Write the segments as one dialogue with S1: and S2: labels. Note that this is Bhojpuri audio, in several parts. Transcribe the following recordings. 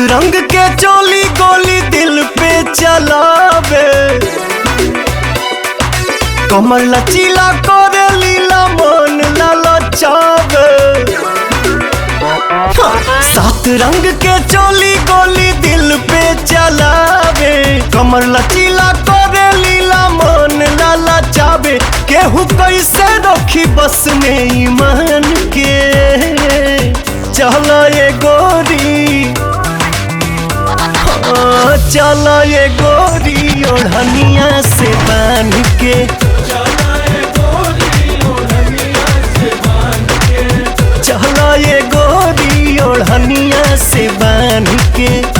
S1: रंग के चोली गोली दिल पे चलावे, कमर लचीला करे लीला मन ललचावे। सात रंग के चोली गोली दिल पे चलावे, कमर लचीला करे लीला मन ललचावे। केहू कैसे रखी बस में ईमान के, चला ये गोरी चला ये गोरी ओढ़निया से बांध के, चला ये गोरी ओढ़निया से बांध के, चला ये गोरी ओढ़निया से बांध के।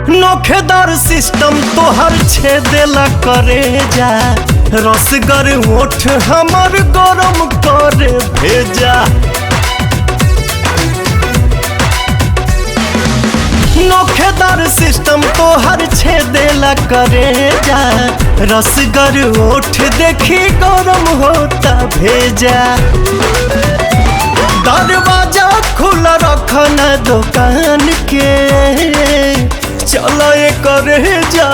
S1: नोखेदार सिस्टम तोहर छेदेला करे जा, रसगर ओठ हमर गरम करे भेजा। नोखेदार सिस्टम तोहर छेदेला करे जा, रसगर ओठ देखी गरम होता भेजा। दरवाजा खुला रखना दुकान के, चला ये करे जा,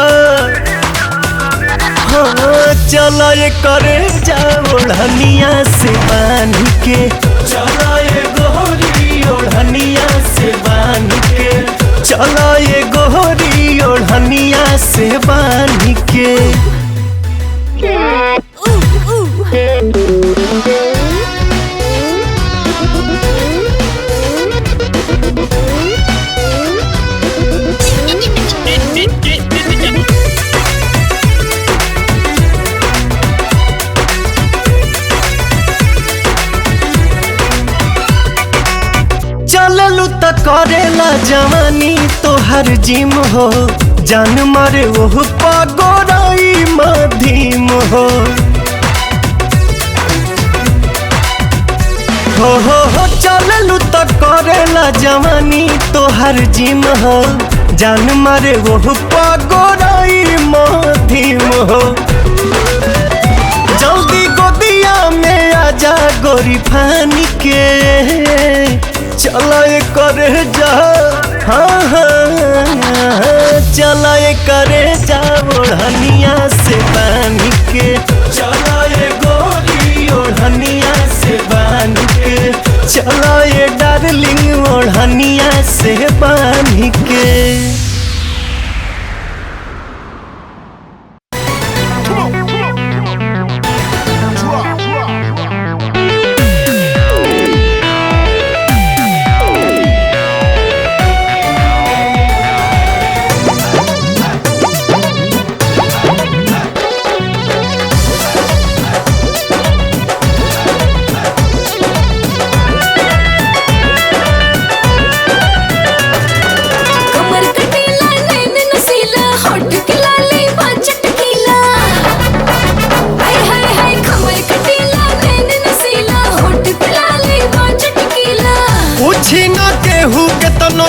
S1: हाँ चला ये करे जा ओढ़निया से बांध के, चला ये गोरी ओढ़निया से बांध के, चला ये गोरी ओढ़निया से बांध के। चललू त करेला जवानी तोहर जिम हो, जान मारे ओह पगोराई मधीम हो। हो चललू त करेला जवानी तोहर जिम हो, जान मारे ओह पगोराई मधीम हो। जल्दी गोदिया में आजा गोरी फानी के, चला ये करे जा, हाँ हाँ चला ये करे जा ओढ़निया से बांध के, चला ये गोरी ओढ़निया से बांध के, चला ये डार्लिंग ओढ़निया से बांध के।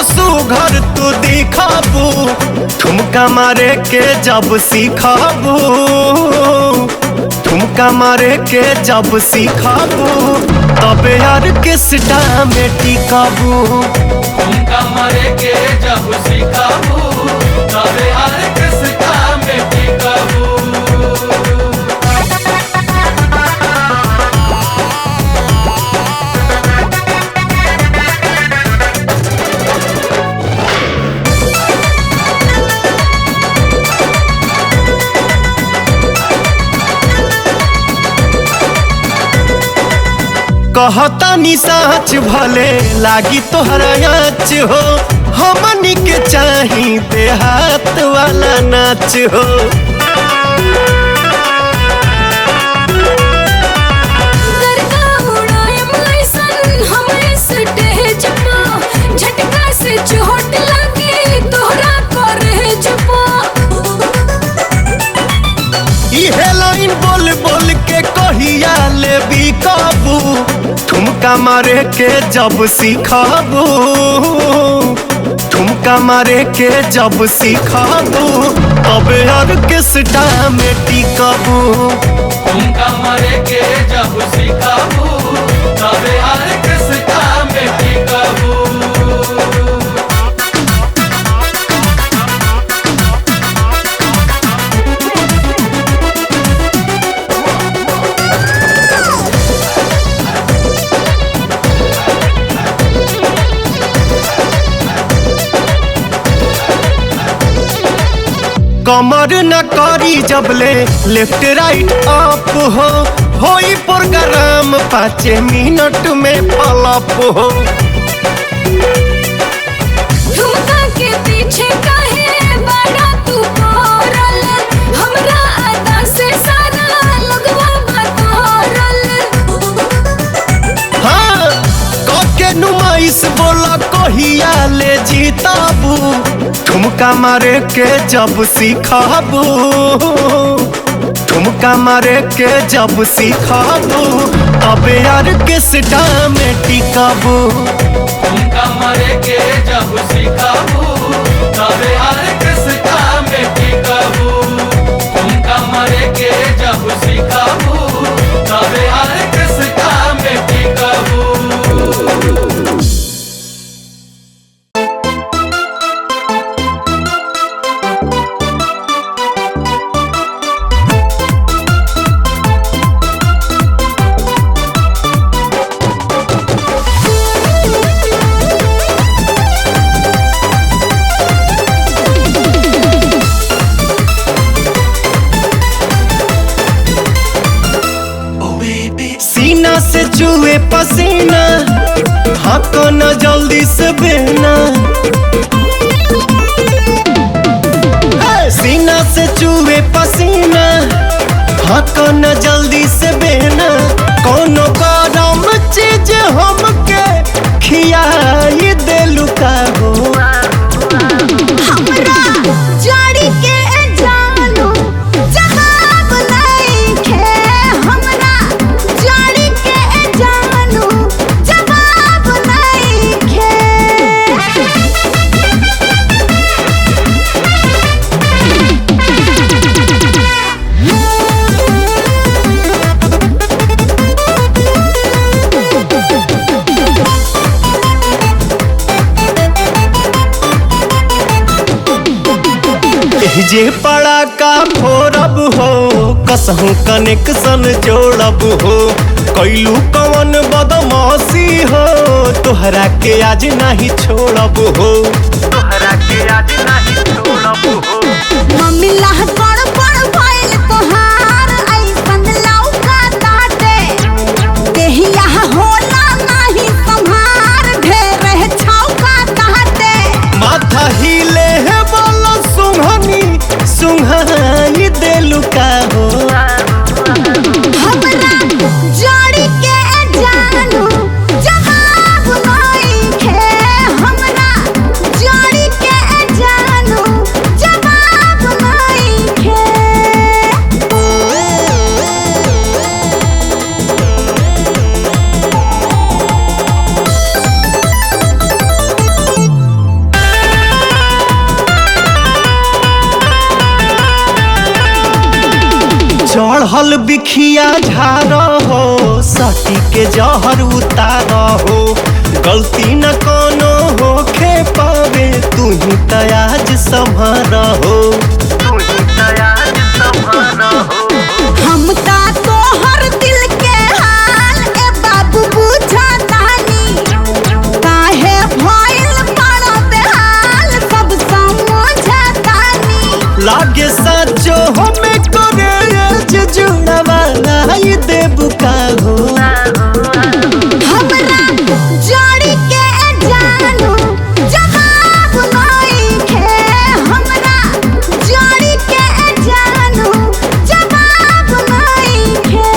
S1: सुघर तू दिखाबू, ठुमका मारे के जब सिखाबू, ठुमका मारे के जब सिखाबू, तबे यार किसटा में टिकाबू।
S2: ठुमका मारे के जब सिखाबू, तबे यार किसटा में टिकाबू।
S1: कहता नि साच भले लागी तोहरा आँच हो, हमनी के चाही देहात वाला नाच हो।
S3: झटका से चोट लगे तोहरा करे जपा,
S1: इहे लाइन बोल बोल के कहिया ले भी काबू, ठुमका ठुमका मारे के जब सीखबू, ठुमका मारे के जब सीखबू तब ऑर्केस्ट्रा में टिकबू।
S2: ठुमका मारे के जब सीखबू तबे ऑर्केस्ट्रा में टिकबू।
S1: कमर न करी जबले लेफ्ट राइट अप हो, होई प्रोग्राम 5 मिनट में पलप हो।
S3: ठुमका के पीछे काहे बड़ा तू पड़ल, हमरा अदा से सारा लोगवा बतौरल।
S1: हाँ कके नुमाइश बोला कहिया ले जीताबू, ठुमका मारे के जब सीखबू, ठुमका मारे के जब सीखबू तबे ऑर्केस्ट्रा में टिकबू।
S2: ठुमका मारे के जब सीखबू तबे ऑर्केस्ट्रा में टिकबू। ठुमका मारे के जब सीखबू तबे ऑर्केस्ट्रा में टिकबू।
S1: सीना से चूहे पसीना, हाँको न जल्दी से बहना। सीना से चूहे पसीना, हाँको न जल्दी से बहना। कोनो गरम चीज हमके खियाई देलू का हो।
S3: हमरा जड़ी के जानू जवाब नइखे, हमरा जड़ी के जानू जवाब नइखे।
S1: जे पड़ा का फोरब हो, कसहू कनेक्शन जोड़ब हो। कैलू कवन बदमाशी हो, तोहरा के आज नहीं छोड़ब हो, तोहरा के आज नहीं छोड़ब हो।
S3: मम्मी लाह गड़बड़ भइल तोहार, ऐसन लौका ताटे देहिया होला नाही संभार, ढेर छौका ताटे।
S1: माथा हिले है बोलो सुंघनी, सुंघाई देलू का हो।
S3: हमरा जड़ी के जानू जवाब नइखे, हमरा जड़ी के जानू जवाब नइखे।
S1: चढ़ल बिखिया झार हो, सटी के जहर उतार हो। गलती न कोनो होखे पावे, तू ही तयाज संभार हो, तू ही तयाज संभार हो।
S3: हम ता तोहर दिल के हाल ए बाबू बुझतानी, काहे भइल बड़ा बेहाल सब समझतानी।
S1: लागे साचो हमें करे जुड़वा लाई देबू का हो।
S3: हमरा जड़ी के जानू जवाब नइखे, हमरा जड़ी के जानू जवाब नइखे।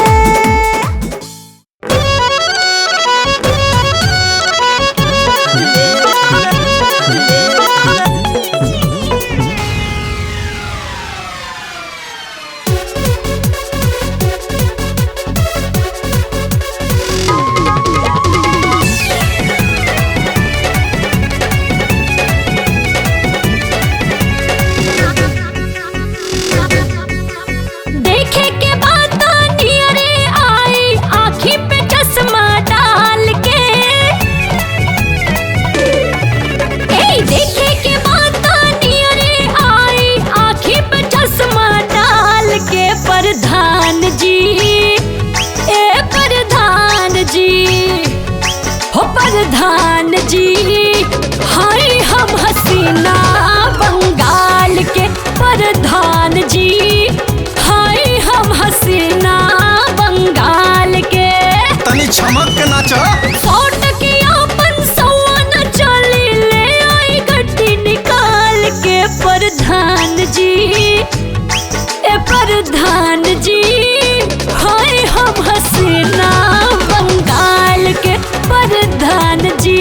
S3: जी ए प्रधान जी हाय हम हसीना बंगाल के प्रधान जी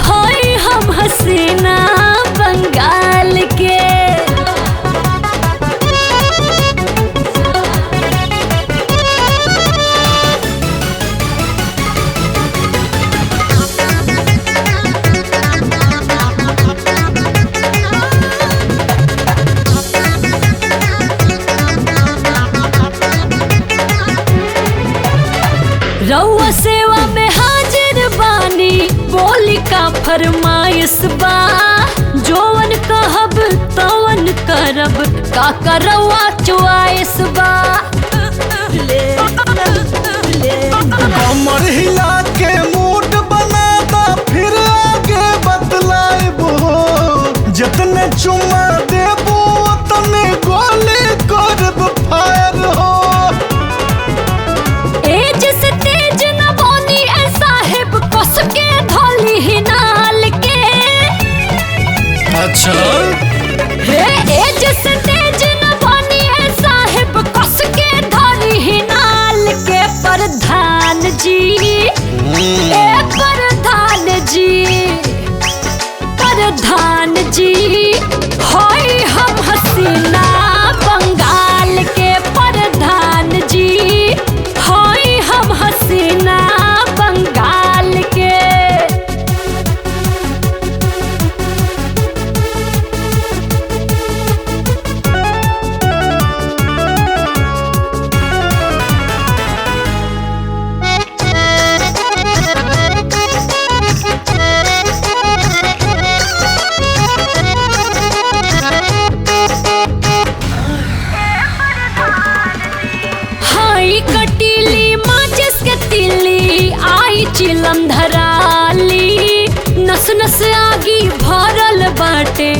S3: हाय हम हसीना बंगाल के। रउआ सेवा में हाजिर बानी बोली का फरमाइश बा जोवन कहब तवन करब का करवा चुआइस बा।
S1: कमर हिला के मूड बना दा फिर आगे बतलाइबो जितने चुमा देबो उतने गोली करब फायर हो।
S3: एज से तेज न बोनी ए साहेब कस के धोली ही नाल के।
S1: अच्छा
S3: हे एज से तेज न बोनी ए साहेब कस के धोली ही नाल के। प्रधान जी ए प्रधान जी प्रधान जी होय हम हसीना बंगाल के प्रधान जी होय हम हसीना बंगाल के। हाय कटीली माचिस के तिल्ली आई चिलम धराली नस नस आगी भरल बाटे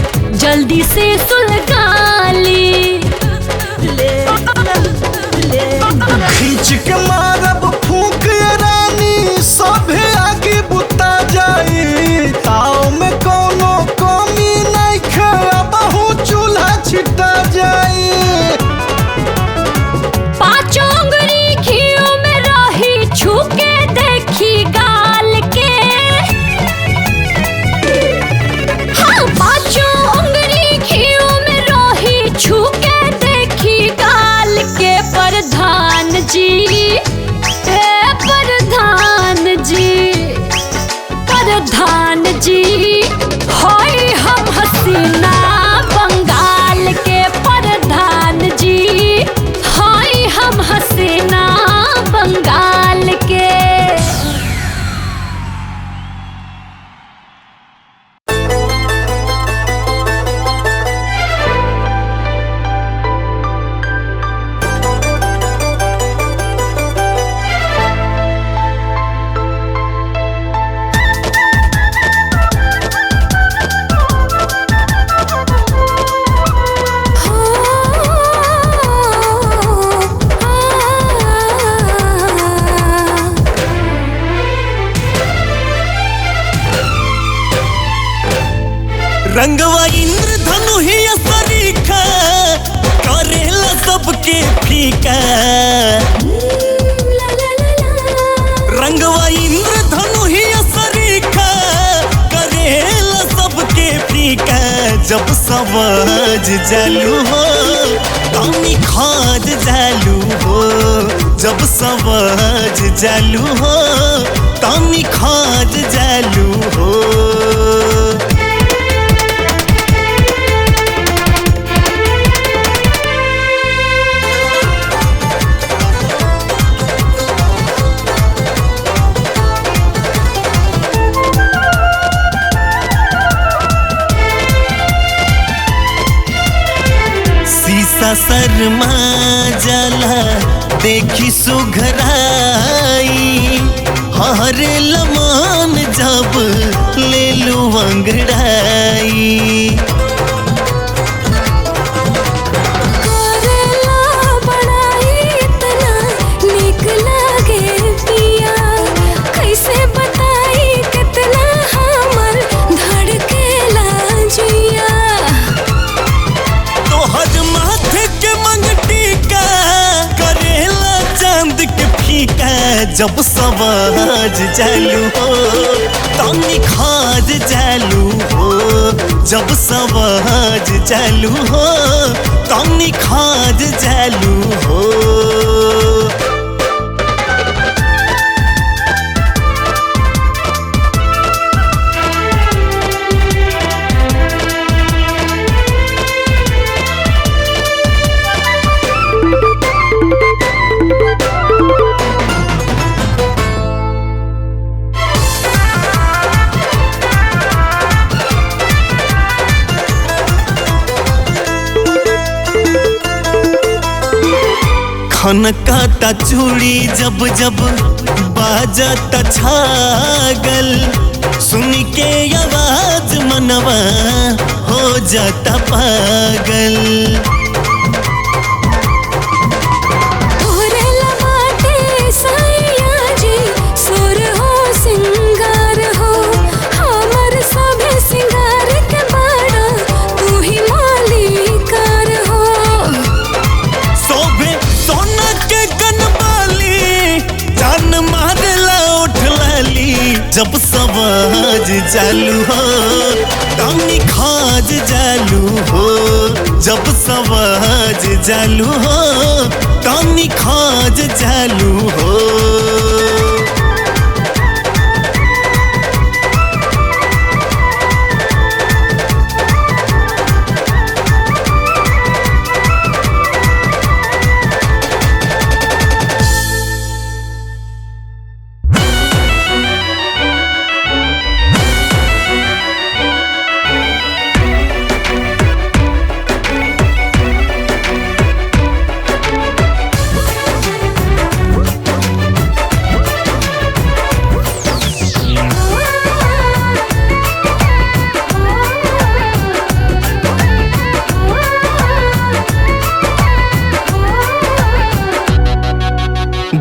S3: जल्दी से सुलगाली।
S1: खींच के मारब फूंक रानी सभे आगे बुता जाई ताव में कोनो कमी नहीं खे बहु चूल्हा छिटा जाई।
S3: पाँचों उंगली घियो में रही छूके देखी गाल के। हाँ पाँचों उंगली घियो में रही छूके देखी गाल के। प्रधान जी ए प्रधान जी प्रधान जी होय हम हसीना बंगाल के। प्रधान जी होय हम हसीना बंगाल के।
S1: रंगवा इंद्रधनु ही सरीखा करेला सबके फीका। रंगवा इंद्रधनु ही सरीखा करेला सबके फीका। जब समझ जालू हो तनी खाद जालू हो। जब समझ जालू हो तनी खाद जालू हो। शीशा शर्मा जाला देखी सुघराई हरे लमान जब ले लू अंगड़ाई। जब सवाज जालू हो तनी खाज जालू हो जब सवाज जालू हो तनी खाज जालू हो खनकाता चूड़ी जब जब बाजता छागल सुन के आवाज मनवा हो जाता पागल जब सवाज जालू हो तनी खाज जालू हो जब सवाज जालू हो तनी खाज जालू हो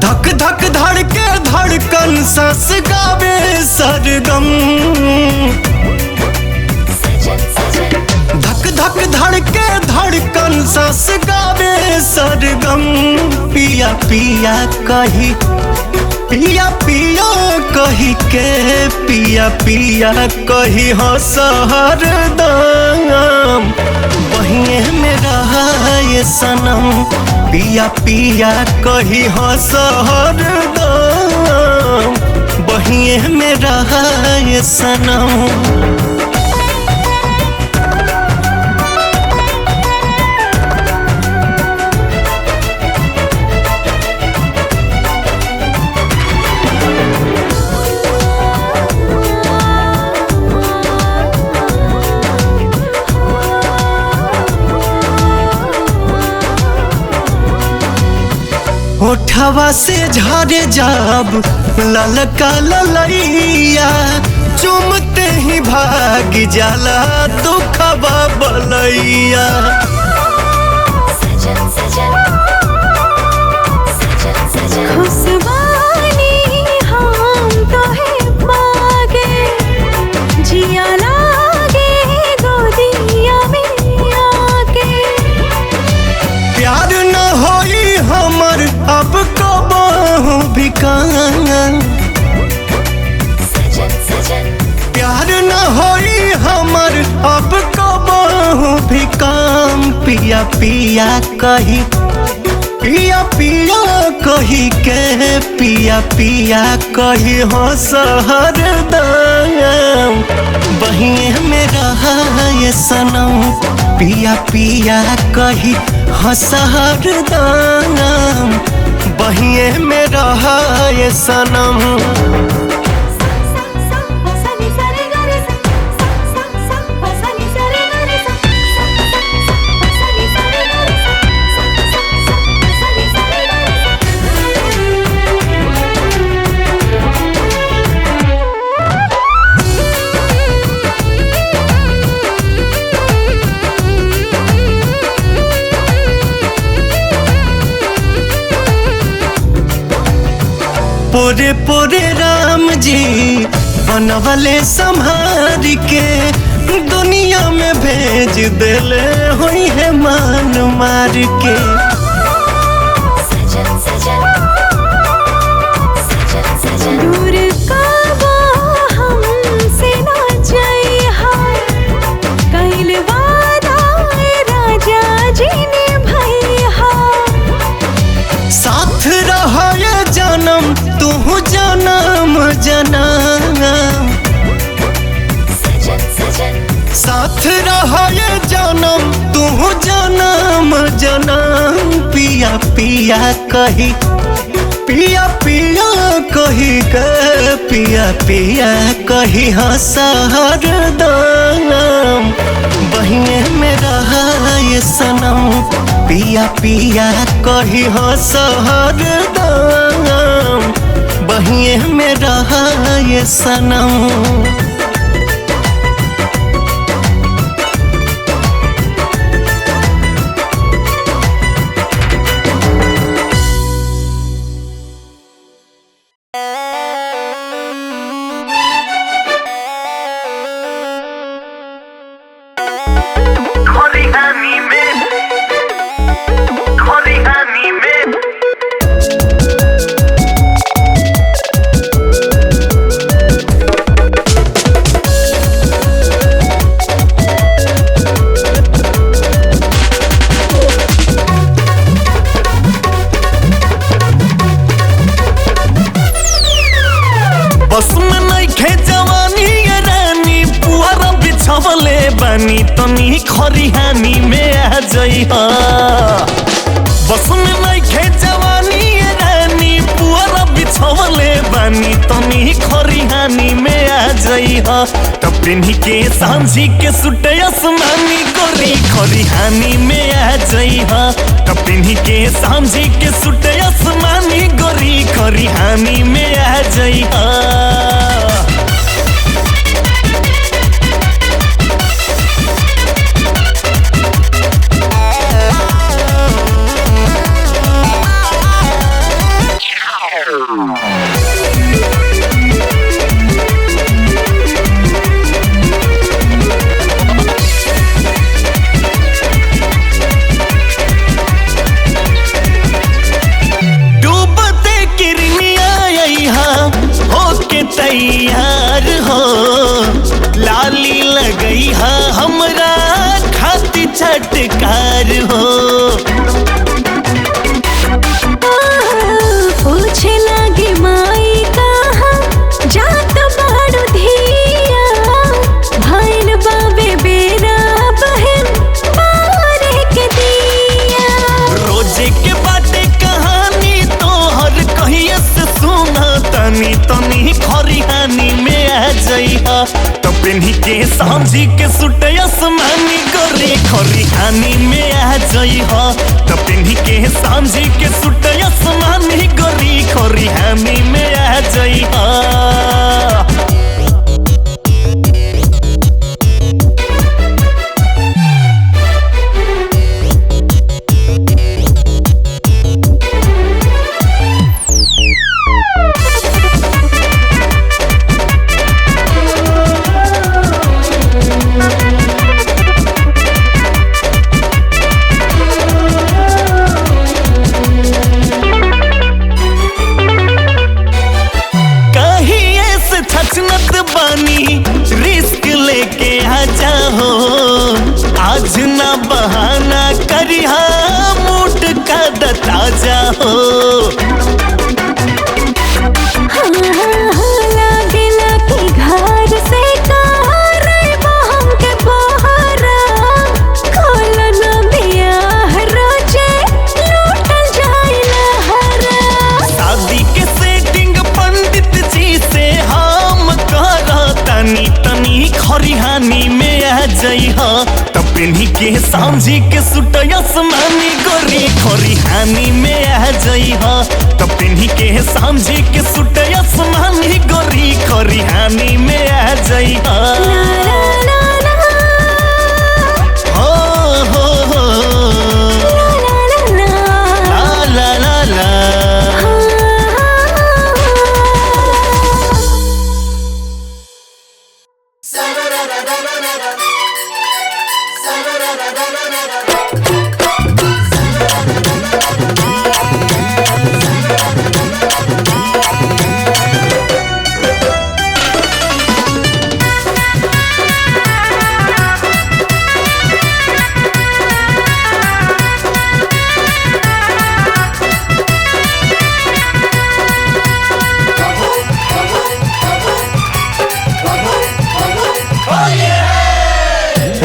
S1: धक धक धड़के धड़कन सांस गावे सरगम धक धक धड़के धड़कन सांस गावे सरगम पिया पिया कही पिया पिया कही के पिया पिया कही हो सहरदम बहिए में रहा ये सनम पिया पिया कही हो सहरदम बहिए में रहा ये सनम होठवा से झारे जाब ललका ललैया चुमते ही भाग जाला दुखवा बलैया
S3: खुशबानी हम तो है पागे जिया लागे गोदिया में आके
S1: प्यार न होई हमर अब कबहू भी कांगन प्यार न होई हमर अब कबहू भी काम पिया पिया कही पिया पिया कही के पिया पिया कही हो सहरदम बहिए में रहा ये सनम पिया पिया कही हो सहरदम बहिए में रहा ये सनम पोरे पोरे राम जी बनवले संहार के दुनिया में भेज देले हुई है मान मार के है जनम तू जनम जनम पिया पिया कही पिया पिया कही के पिया पिया कही हसहर दानम बहिने में रहा ये सनम पिया पिया कही हसहर दानम बहिने में रहा ये सनम। बानी तनी खरिहानी में आ जइहा बस में नइखे जवानी रानी पुअरा बिछवले बानी तनी खरिहानी में आ जइहा त पिन्ही के सांझी के सुट आसमानी गोरी खरिहानी में आ जइहा त पिन्ही के सांझी के सुट आसमानी गोरी खरिहानी में आ जइहा। तैयार हो लाली लगई हा हमरा खाती छटकार हो
S3: पूछे लगे माई कहाँ जात बाड़ू धिया भैन बाबे बेरा बहन बारे के दिया
S1: रोजे के बाटे कहानी तोहर कहिए से सुना तनी तनी खरिहानी में आ जइहा तो पिन्ही के सांझी के सुट आसमानी गोरी खरिहानी में आ जइहा तो पिन्ही के सांझी के सुट आसमानी गोरी खरिहानी में आ जइहा। रिस्क लेके आ जाओ आज ना बहाना करिहा मूड का दता जाओ
S3: लागेला कि घर से हम के बहरा खोलना बियाह रोजे लूटल जाइला हरा
S1: शादी के सेटिंग पंडित जी से हम तनी तनी खरिहानी में आ जइहा त पिन्ही के सांझी के सुट आसमानी गोरी खरिहानी में आ जइहा त पिन्ही के सांझी के सुट आसमानी गोरी खरिहानी में आ जइहा।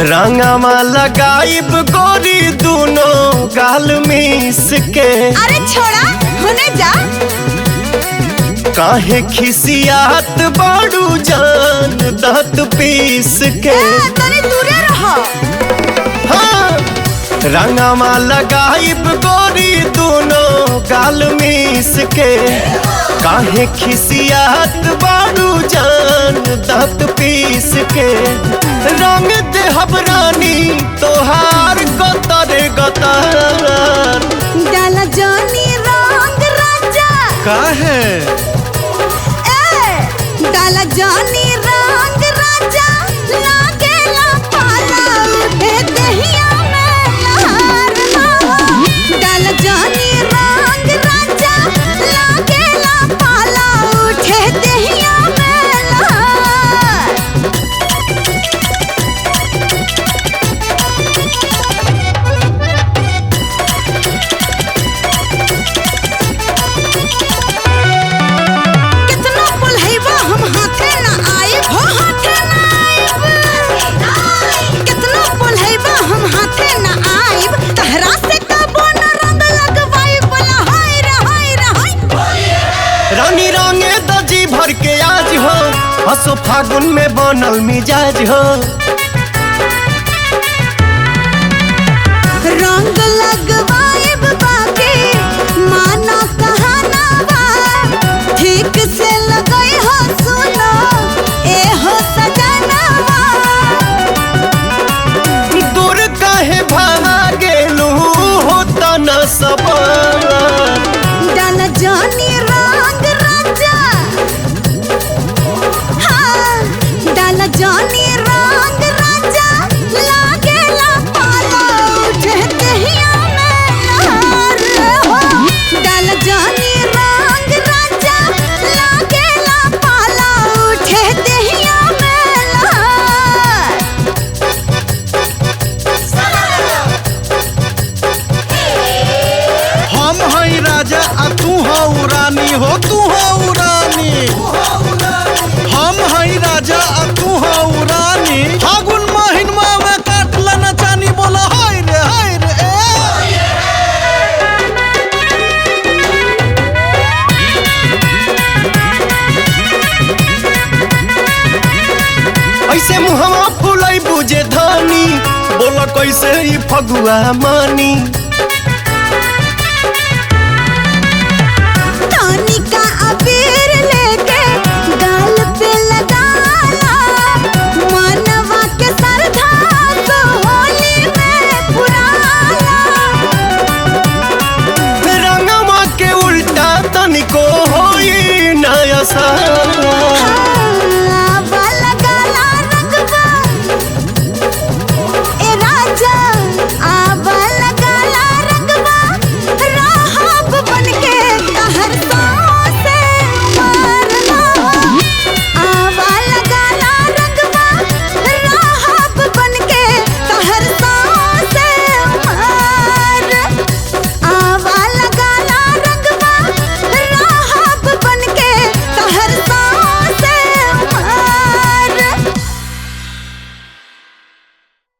S1: रंगवा लगाइब गोरी दोनों गाल मिस के।
S4: अरे छोड़ा होने जा।
S1: काहे खिसियात बाड़ू जान दांत पीस के।
S4: तनी दूरे रहो।
S1: हाँ रंगवा लगाइब गोरी दोनों गाल मिस के। काहे खिसियात बाड़ू जान दांत पीस के। रंग देहब रानी तोहार गतरे गतर।
S4: डाला जानी रंग राजा।
S1: काहे
S4: डाला जानी रंग राजा लागेला पाला उठे दहिया में लहर। डाला जानी रंग राजा लागेला पाला उठे दहिया में लहर। कितना बुलहैबा हम हाथे ना आइब हो हाथे ना आइब। कितना बुलहैबा हम हाथे ना आइब तहरा से कबो न रंग लगवाइब। बोला हाय रे हाय रे हाय।
S1: रानी रंगे दजी भर के आज हो। हसो फागुन में बनल मिजाज हो।
S4: रंग लगवाइब बाके माना कहाना बा। ठीक से लगई हो सुनो ए हो सजनवा।
S1: दूर काहे भागेलू होता न सबर।
S4: डाला जानी रंग राजा। हाँ डाला जानी रंग राजा लागेला पाला उठे दहिया में लहर हो। डाला जानी रंग राजा लागेला पाला उठे दहिया में लहर।
S5: हम हई राजा आ तू हो रानी हो तू हो रानी। हम हई राजा आ तू हो रानी। फागुन महिनमा में काटला न चानी। बोला हाय रे
S1: ऐसे मुहवा फुलाई बुझे धानी। बोला कैसे ई फगुआ मानी।